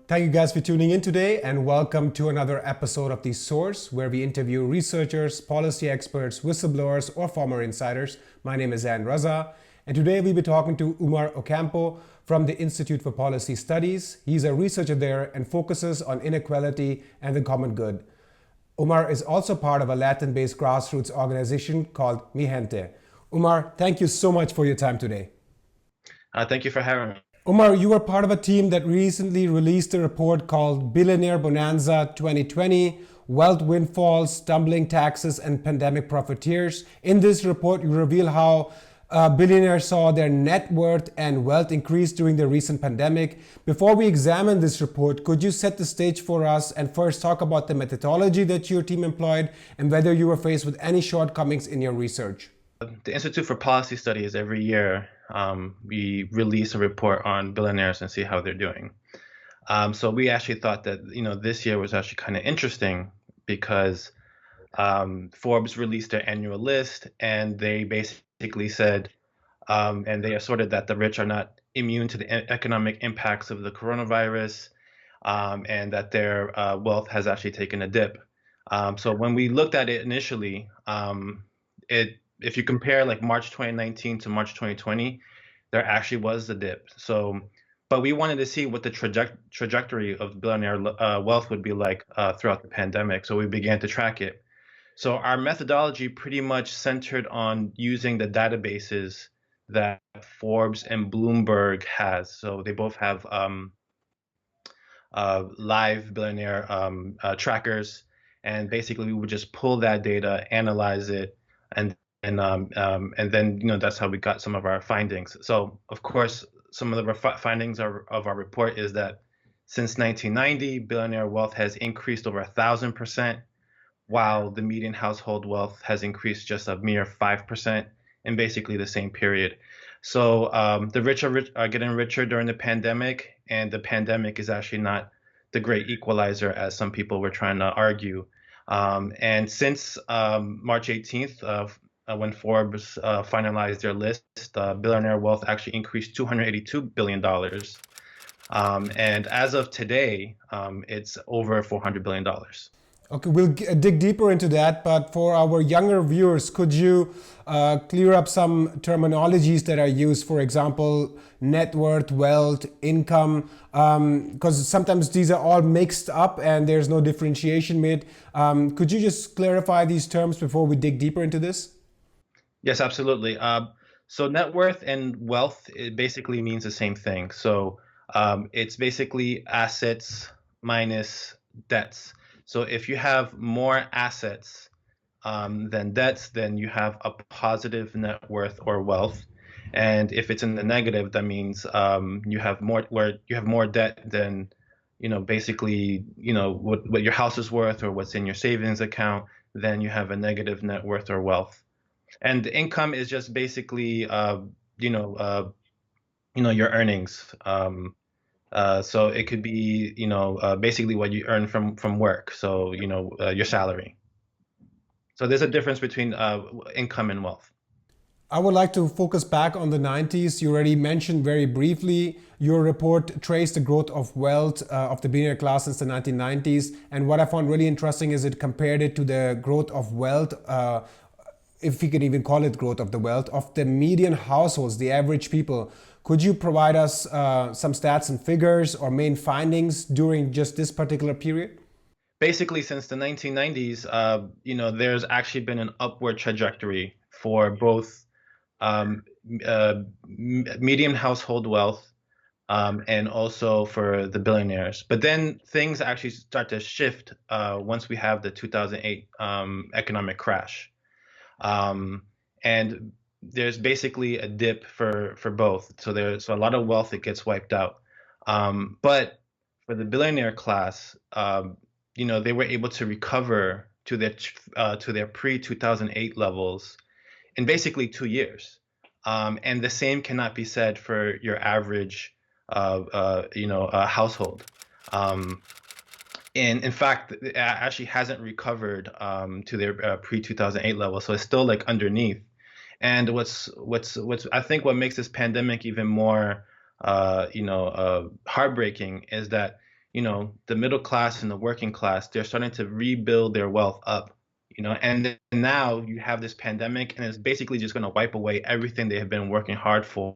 Thank you guys for tuning in today, and welcome to another episode of The Source, where we interview researchers, policy experts, whistleblowers, or former insiders. My name is Zan Raza, and today we'll be talking to Omar Ocampo from the Institute for Policy Studies. He's a researcher there and focuses on inequality and the common good. Omar is also part of a Latin-based grassroots organization called Mi Gente. Omar, thank you so much for your time today. Thank you for having me. Omar, you were part of a team that recently released a report called Billionaire Bonanza 2020, Wealth Windfalls, Stumbling Taxes, and Pandemic Profiteers. In this report, you reveal how billionaires saw their net worth and wealth increase during the recent pandemic. Before we examine this report, could you set the stage for us and first talk about the methodology that your team employed and whether you were faced with any shortcomings in your research? The Institute for Policy Studies, every year, we release a report on billionaires and see how they're doing. So we actually thought that, this year was actually kind of interesting because Forbes released their annual list, and they basically said, and they asserted that the rich are not immune to the economic impacts of the coronavirus, and that their wealth has actually taken a dip. So when we looked at it initially, if you compare like March 2019 to March 2020, there actually was a dip. So, but we wanted to see what the trajectory of billionaire wealth would be like throughout the pandemic. So we began to track it. So our methodology pretty much centered on using the databases that Forbes and Bloomberg has. So they both have live billionaire trackers, and basically we would just pull that data, analyze it, and then that's how we got some of our findings. So of course, some of the findings of our report is that since 1990, billionaire wealth has increased over 1,000%, while the median household wealth has increased just a mere 5% in basically the same period. So the rich are getting richer during the pandemic, and the pandemic is actually not the great equalizer as some people were trying to argue. And since March 18th, when Forbes finalized their list, billionaire wealth actually increased $282 billion. And as of today, it's over $400 billion. Okay, we'll dig deeper into that, but for our younger viewers, could you clear up some terminologies that are used, for example, net worth, wealth, income, because sometimes these are all mixed up and there's no differentiation made. Could you just clarify these terms before we dig deeper into this? Yes, absolutely. So net worth and wealth, it basically means the same thing. So it's basically assets minus debts. So if you have more assets than debts, then you have a positive net worth or wealth. And if it's in the negative, that means you have more debt than basically what your house is worth or what's in your savings account. Then you have a negative net worth or wealth. And the income is just basically your earnings. So it could be, basically what you earn from work. So, your salary. So there's a difference between income and wealth. I would like to focus back on the 90s. You already mentioned very briefly your report traced the growth of wealth of the billionaire class since the 1990s. And what I found really interesting is it compared it to the growth of wealth, if we could even call it growth of the wealth, of the median households, the average people. Could you provide us some stats and figures or main findings during just this particular period? Basically, since the 1990s, there's actually been an upward trajectory for both median household wealth and also for the billionaires. But then things actually start to shift once we have the 2008 economic crash. And there's basically a dip for both. So there's a lot of wealth that gets wiped out. But for the billionaire class, they were able to recover to their pre-2008 levels in basically 2 years. And the same cannot be said for your average household. And in fact, it actually hasn't recovered to their pre-2008 level, so it's still like underneath. And what's I think what makes this pandemic even more heartbreaking is that the middle class and the working class, they're starting to rebuild their wealth up, and then now you have this pandemic, and it's basically just going to wipe away everything they have been working hard for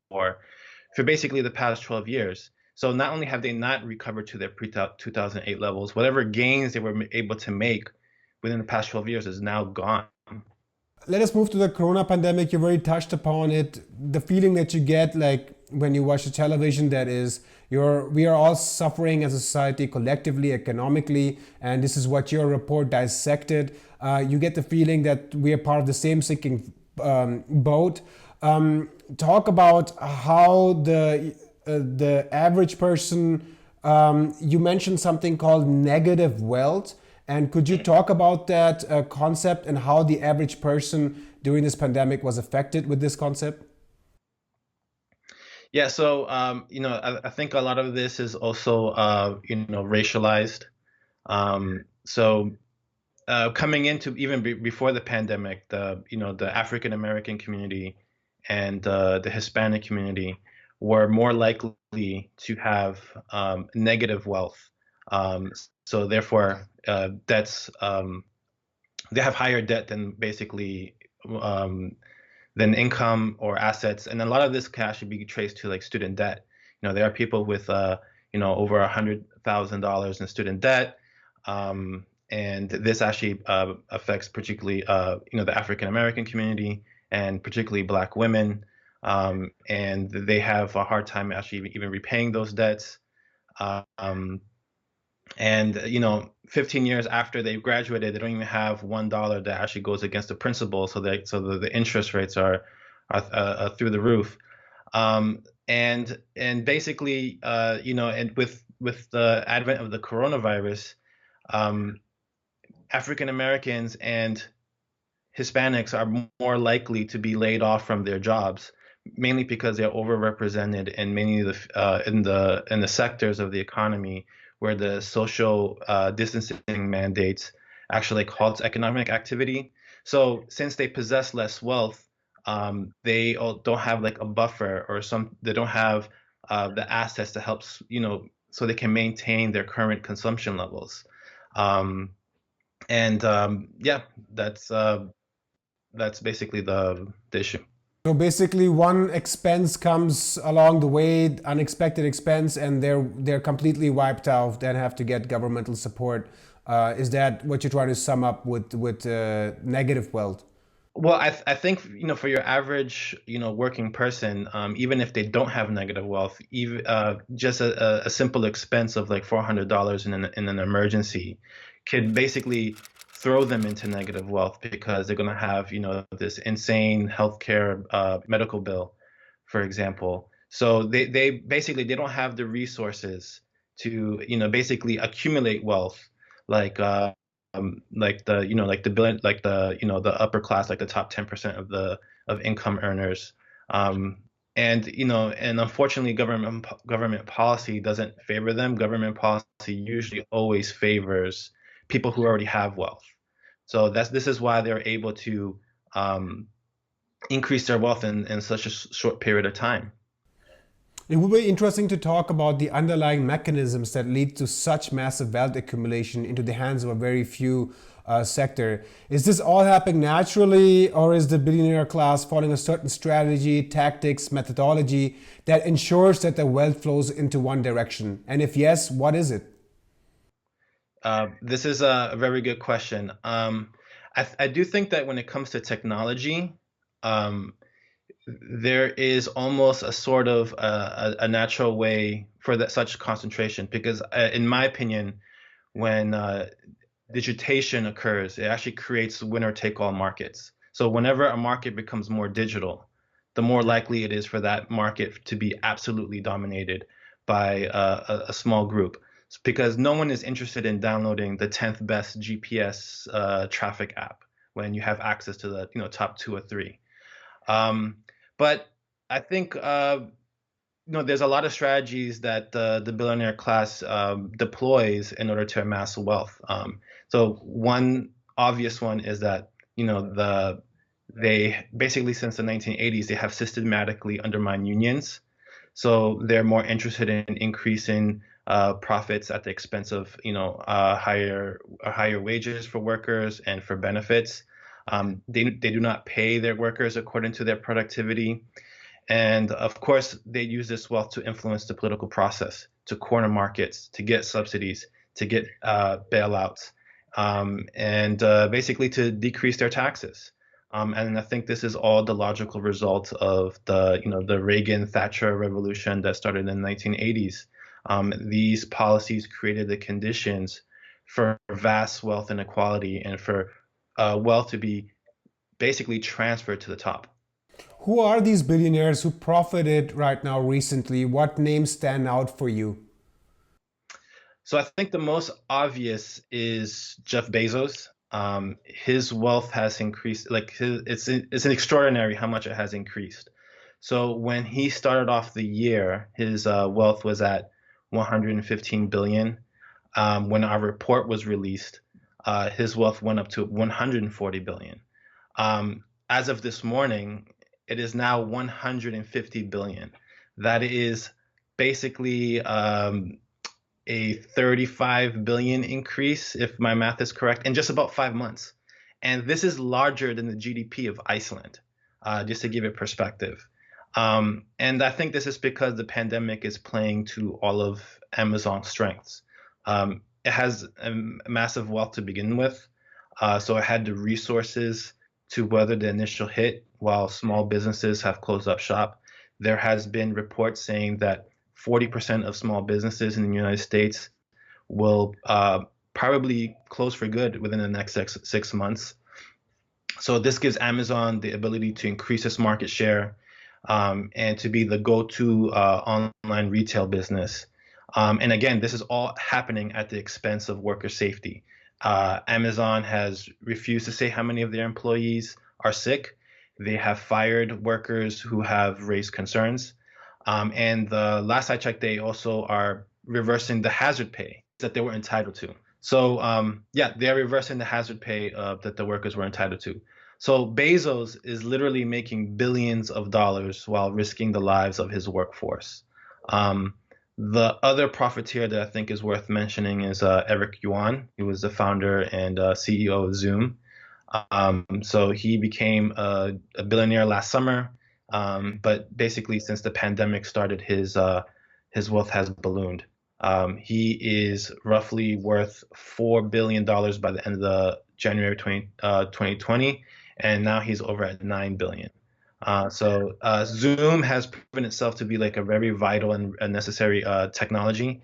basically the past 12 years. So not only have they not recovered to their pre-2008 levels, whatever gains they were able to make within the past 12 years is now gone. Let us move to the corona pandemic. You already touched upon it. The feeling that you get, like when you watch the television, that is, we are all suffering as a society collectively, economically, and this is what your report dissected. You get the feeling that we are part of the same sinking boat. Talk about how the average person. You mentioned something called negative wealth. And could you talk about that concept and how the average person during this pandemic was affected with this concept? Yeah, so I think a lot of this is also racialized. So coming into even before the pandemic, the African American community and the Hispanic community were more likely to have negative wealth. So therefore, they have higher debt than basically than income or assets, and a lot of this can actually be traced to like student debt. There are people with over $100,000 in student debt, and this actually affects particularly the African American community and particularly Black women, and they have a hard time actually even repaying those debts. And 15 years after they graduated, they don't even have $1 that actually goes against the principal, so the interest rates are through the roof. And basically, and with the advent of the coronavirus, African Americans and Hispanics are more likely to be laid off from their jobs, mainly because they're overrepresented in many of the sectors of the economy where the social distancing mandates actually halts economic activity. So since they possess less wealth, they don't have like a buffer they don't have the assets to help, so they can maintain their current consumption levels. Yeah, that's basically the issue. So basically, one expense comes along the way, unexpected expense, and they're completely wiped out. Then have to get governmental support. Is that what you're trying to sum up with negative wealth? Well, I think for your average working person, even if they don't have negative wealth, even just a simple expense of like $400 in an emergency could basically throw them into negative wealth, because they're going to have this insane healthcare medical bill, for example. So they basically they don't have the resources to basically accumulate wealth like like the billion, like the upper class, like the top 10% of income earners. And unfortunately, government policy doesn't favor them. Government policy usually always favors people who already have wealth. So this is why they're able to increase their wealth in such a short period of time. It would be interesting to talk about the underlying mechanisms that lead to such massive wealth accumulation into the hands of a very few sector. Is this all happening naturally, or is the billionaire class following a certain strategy, tactics, methodology that ensures that the wealth flows into one direction? And if yes, what is it? This is a very good question. I do think that when it comes to technology, there is almost a sort of a natural way for such concentration, because in my opinion, when digitation occurs, it actually creates winner-take-all markets. So whenever a market becomes more digital, the more likely it is for that market to be absolutely dominated by a small group, because no one is interested in downloading the 10th best GPS traffic app when you have access to the top 2 or 3. But I think there's a lot of strategies that the billionaire class deploys in order to amass wealth. So one obvious one is that they basically, since the 1980s, they have systematically undermined unions. So they're more interested in increasing profits at the expense of higher wages for workers and for benefits. They do not pay their workers according to their productivity. And of course, they use this wealth to influence the political process, to corner markets, to get subsidies, to get bailouts, and basically to decrease their taxes. And I think this is all the logical result of the Reagan-Thatcher revolution that started in the 1980s. These policies created the conditions for vast wealth inequality and for wealth to be basically transferred to the top. Who are these billionaires who profited right now recently? What names stand out for you? So I think the most obvious is Jeff Bezos. His wealth has increased, it's an extraordinary how much it has increased. So when he started off the year, his wealth was at 115 billion. When our report was released, his wealth went up to 140 billion. As of this morning, it is now 150 billion. That is basically a 35 billion increase, if my math is correct, in just about 5 months. And this is larger than the GDP of Iceland, just to give it perspective. And I think this is because the pandemic is playing to all of Amazon's strengths. It has a massive wealth to begin with, so it had the resources to weather the initial hit while small businesses have closed up shop. There has been reports saying that 40% of small businesses in the United States will probably close for good within the next six months. So this gives Amazon the ability to increase its market share and to be the go-to online retail business. And again, this is all happening at the expense of worker safety. Amazon has refused to say how many of their employees are sick. They have fired workers who have raised concerns. And the last I checked, they also are reversing the hazard pay that they were entitled to. So they're reversing the hazard pay that the workers were entitled to. So Bezos is literally making billions of dollars while risking the lives of his workforce. The other profiteer that I think is worth mentioning is Eric Yuan. He was the founder and CEO of Zoom. So he became a billionaire last summer. But basically, since the pandemic started, his wealth has ballooned. He is roughly worth $4 billion by the end of the January 2020, and now he's over at $9 billion. So Zoom has proven itself to be like a very vital and necessary technology.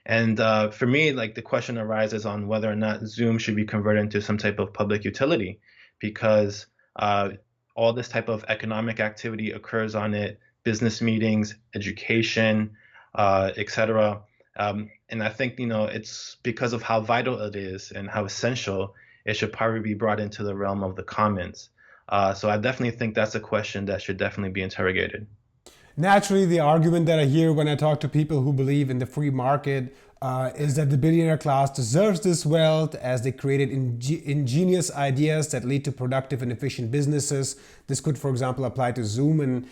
And for me, like the question arises on whether or not Zoom should be converted into some type of public utility, because all this type of economic activity occurs on it, business meetings, education, etc. And I think, it's because of how vital it is and how essential, it should probably be brought into the realm of the commons. So I definitely think that's a question that should definitely be interrogated. Naturally, the argument that I hear when I talk to people who believe in the free market is that the billionaire class deserves this wealth as they created ingenious ideas that lead to productive and efficient businesses. This could, for example, apply to Zoom, and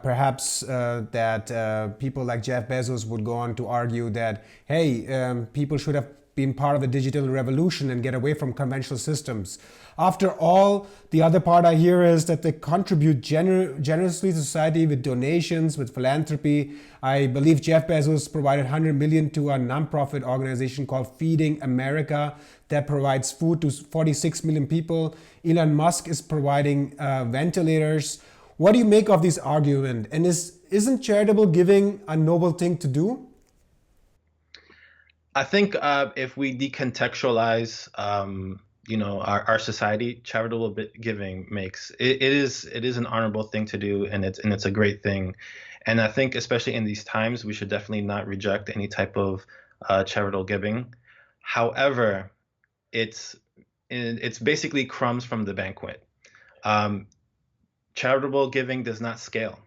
perhaps that people like Jeff Bezos would go on to argue that, hey, people should have been part of the digital revolution and get away from conventional systems. After all, the other part I hear is that they contribute generously to society with donations, with philanthropy. I believe Jeff Bezos provided $100 million to a nonprofit organization called Feeding America that provides food to 46 million people. Elon Musk is providing ventilators. What do you make of this argument? And isn't charitable giving a noble thing to do? I think if we decontextualize, our society, charitable giving it is an honorable thing to do, and it's a great thing. And I think especially in these times, we should definitely not reject any type of charitable giving. However, it's basically crumbs from the banquet. Charitable giving does not scale.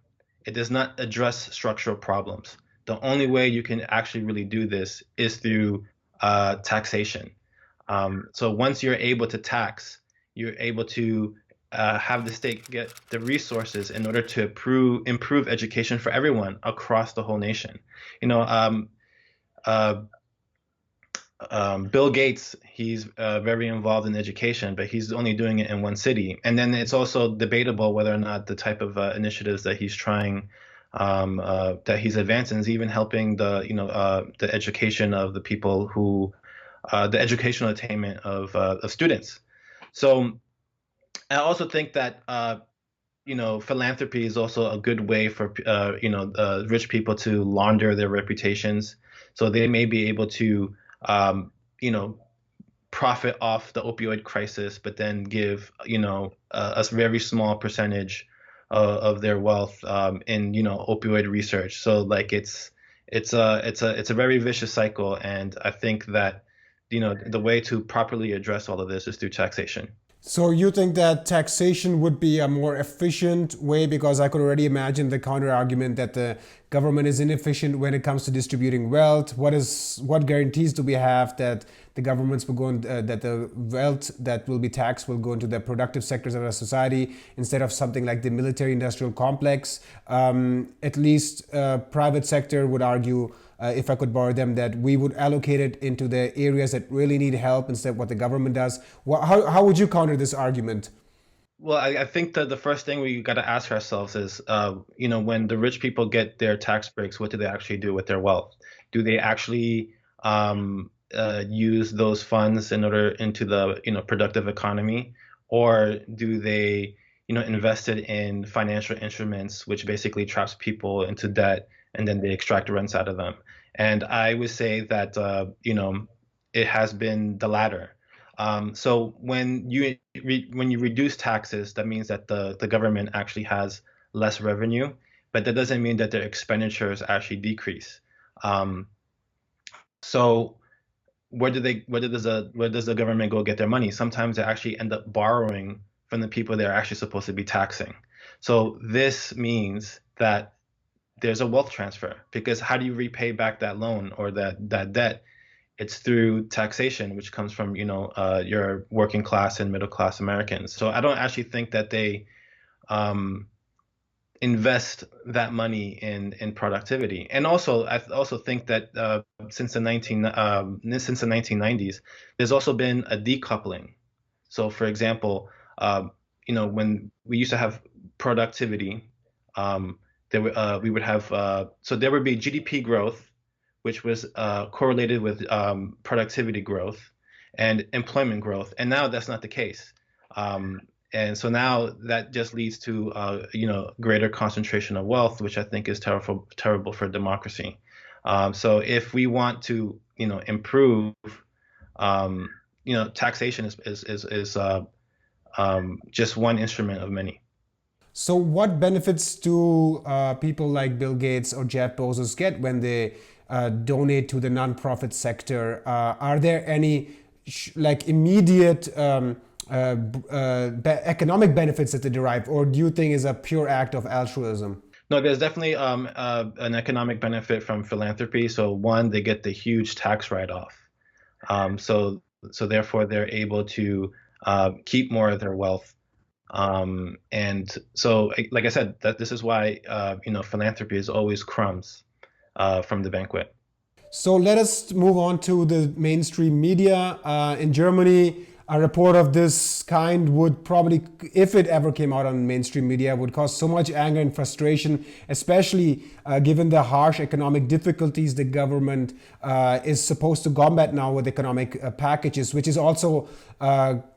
It does not address structural problems. The only way you can actually really do this is through taxation. So once you're able to tax, you're able to have the state get the resources in order to improve education for everyone across the whole nation. Bill Gates, he's very involved in education, but he's only doing it in one city. And then it's also debatable whether or not the type of initiatives that he's trying, that he's advancing, is even helping the education of the people who, the educational attainment of students. So I also think that philanthropy is also a good way for rich people to launder their reputations. So they may be able to you know, profit off the opioid crisis, but then give, a very small percentage of their wealth in, opioid research. So like it's a very vicious cycle, and I think that, the way to properly address all of this is through taxation. So you think that taxation would be a more efficient way? Because I could already imagine the counter argument that the government is inefficient when it comes to distributing wealth. What guarantees do we have that the governments will go that the wealth that will be taxed will go into the productive sectors of our society instead of something like the military-industrial complex? At least private sector would argue, if I could borrow them, that we would allocate it into the areas that really need help instead of what the government does. How would you counter this argument? Well, I think that the first thing we got to ask ourselves is, when the rich people get their tax breaks, what do they actually do with their wealth? Do they actually use those funds into the productive economy, or do they invest it in financial instruments, which basically traps people into debt and then they extract rents out of them? And I would say that it has been the latter. So when you reduce taxes, that means that the government actually has less revenue, but that doesn't mean that their expenditures actually decrease. So where does the government go get their money? Sometimes they actually end up borrowing from the people they're actually supposed to be taxing. So this means that there's a wealth transfer, because how do you repay back that loan or that debt? It's through taxation, which comes from your working class and middle class Americans. So I don't actually think that they invest that money in productivity. And also, I also think that since the 1990s, there's also been a decoupling. So, for example, when we used to have productivity, we would have so there would be GDP growth, which was correlated with productivity growth and employment growth, and now that's not the case. And so now that just leads to greater concentration of wealth, which I think is terrible for democracy. So if we want to improve, taxation is just one instrument of many. So what benefits do people like Bill Gates or Jeff Bezos get when they donate to the nonprofit sector? Are there any immediate economic benefits that they derive, or do you think is a pure act of altruism? No, there's definitely an economic benefit from philanthropy. So one, they get the huge tax write-off. So therefore they're able to keep more of their wealth. And so, like I said, that this is why philanthropy is always crumbs from the banquet. So let us move on to the mainstream media. In Germany, a report of this kind would probably, if it ever came out on mainstream media, would cause so much anger and frustration, especially given the harsh economic difficulties the government is supposed to combat now with economic packages, which is also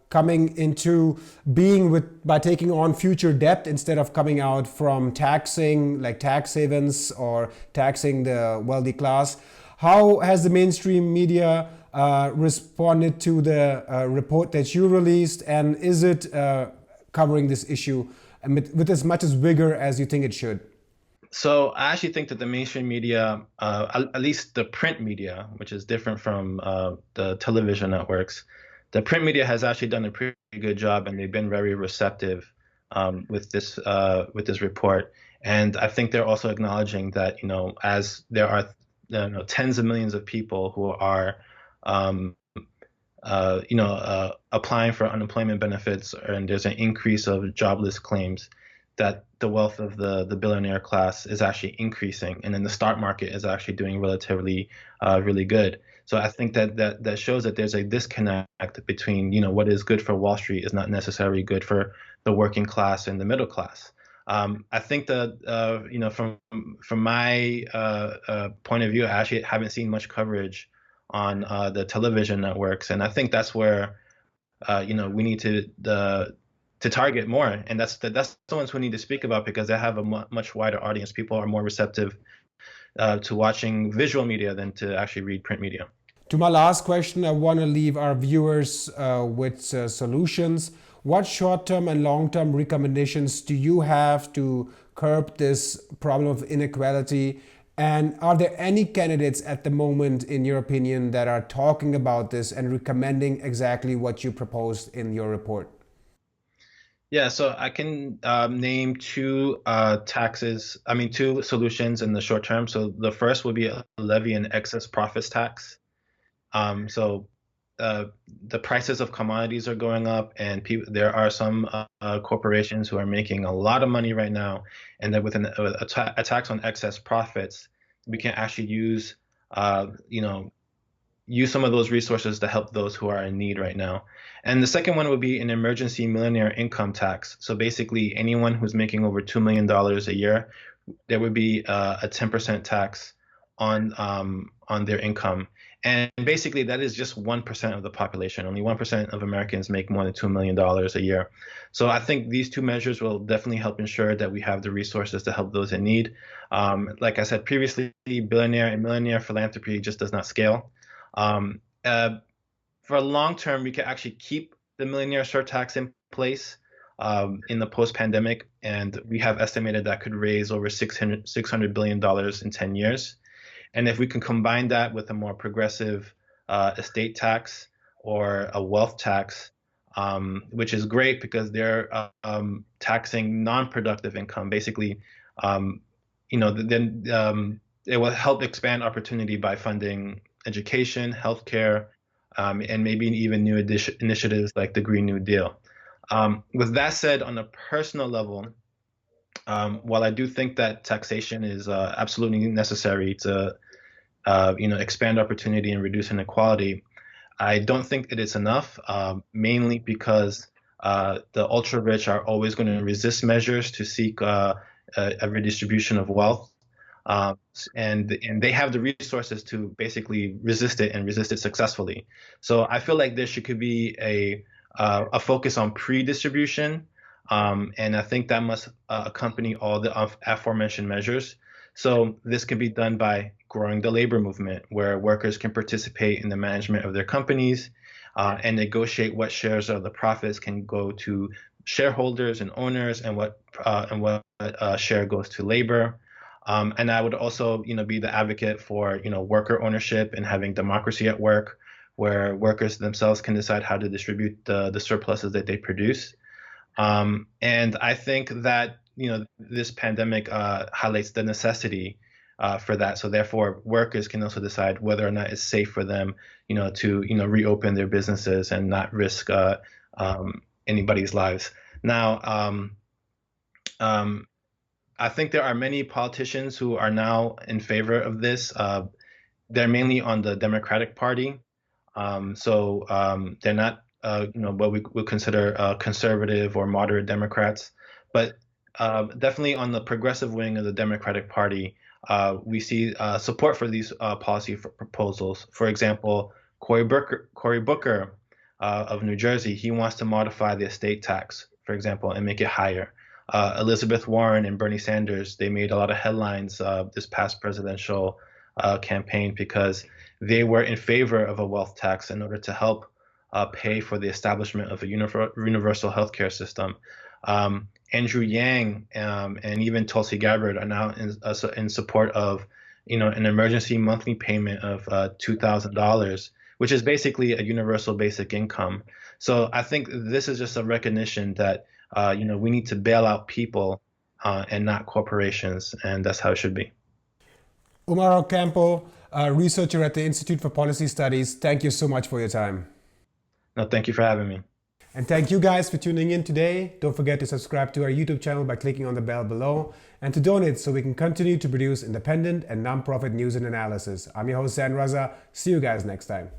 coming into being by taking on future debt instead of coming out from taxing, like tax havens or taxing the wealthy class. How has the mainstream media responded to the report that you released, and is it covering this issue with as much as vigor as you think it should? So I actually think that the mainstream media, at least the print media, which is different from the television networks, the print media has actually done a pretty good job, and they've been very receptive with this report. And I think they're also acknowledging that as there are tens of millions of people who are applying for unemployment benefits, and there's an increase of jobless claims, that the wealth of the billionaire class is actually increasing, and then the stock market is actually doing relatively really good. So I think that shows that there's a disconnect between, what is good for Wall Street is not necessarily good for the working class and the middle class. I think that from my point of view, I actually haven't seen much coverage on the television networks, and I think that's where we need to target more, and that's the ones we need to speak about, because they have a much wider audience. People are more receptive to watching visual media than to actually read print media. To my last question, I want to leave our viewers with solutions. What short-term and long-term recommendations do you have to curb this problem of inequality? And are there any candidates at the moment, in your opinion, that are talking about this and recommending exactly what you proposed in your report? Yeah, so I can name two solutions in the short term. So the first would be a levy an excess profits tax. So the prices of commodities are going up, and there are some corporations who are making a lot of money right now, and that with a tax on excess profits, we can actually use some of those resources to help those who are in need right now. And the second one would be an emergency millionaire income tax. So basically, anyone who's making over $2 million a year, there would be a 10% tax on their income. And basically, that is just 1% of the population. Only 1% of Americans make more than $2 million a year. So I think these two measures will definitely help ensure that we have the resources to help those in need. Like I said previously, billionaire and millionaire philanthropy just does not scale. For long term, we can actually keep the millionaire surtax in place in the post-pandemic, and we have estimated that could raise over $600 billion in 10 years. And if we can combine that with a more progressive estate tax or a wealth tax, which is great because they're taxing non-productive income, basically, then it will help expand opportunity by funding education, healthcare, and maybe even new initiatives like the Green New Deal. With that said, on a personal level, while I do think that taxation is absolutely necessary to expand opportunity and reduce inequality, I don't think it is enough, mainly because the ultra-rich are always going to resist measures to seek a redistribution of wealth. And they have the resources to basically resist it and resist it successfully. So I feel like there could be a focus on pre-distribution, and I think that must accompany all the aforementioned measures. So this can be done by growing the labor movement, where workers can participate in the management of their companies and negotiate what shares of the profits can go to shareholders and owners, and what share goes to labor. And I would also, be the advocate for, worker ownership and having democracy at work, where workers themselves can decide how to distribute the surpluses that they produce. And I think that, this pandemic highlights the necessity for that. So therefore, workers can also decide whether or not it's safe for them, to, reopen their businesses and not risk anybody's lives. Now, I think there are many politicians who are now in favor of this. They're mainly on the Democratic Party. So they're not, what we would consider conservative or moderate Democrats. But definitely on the progressive wing of the Democratic Party, we see support for these policy proposals. For example, Cory Booker of New Jersey, he wants to modify the estate tax, for example, and make it higher. Elizabeth Warren and Bernie Sanders, they made a lot of headlines this past presidential campaign because they were in favor of a wealth tax in order to help pay for the establishment of a universal healthcare system. Andrew Yang and even Tulsi Gabbard are now in support of, an emergency monthly payment of $2,000, which is basically a universal basic income. So I think this is just a recognition that we need to bail out people and not corporations, and that's how it should be. Omar Ocampo, a researcher at the Institute for Policy Studies, thank you so much for your time. No, thank you for having me. And thank you guys for tuning in today. Don't forget to subscribe to our YouTube channel by clicking on the bell below and to donate so we can continue to produce independent and nonprofit news and analysis. I'm your host, Zan Raza. See you guys next time.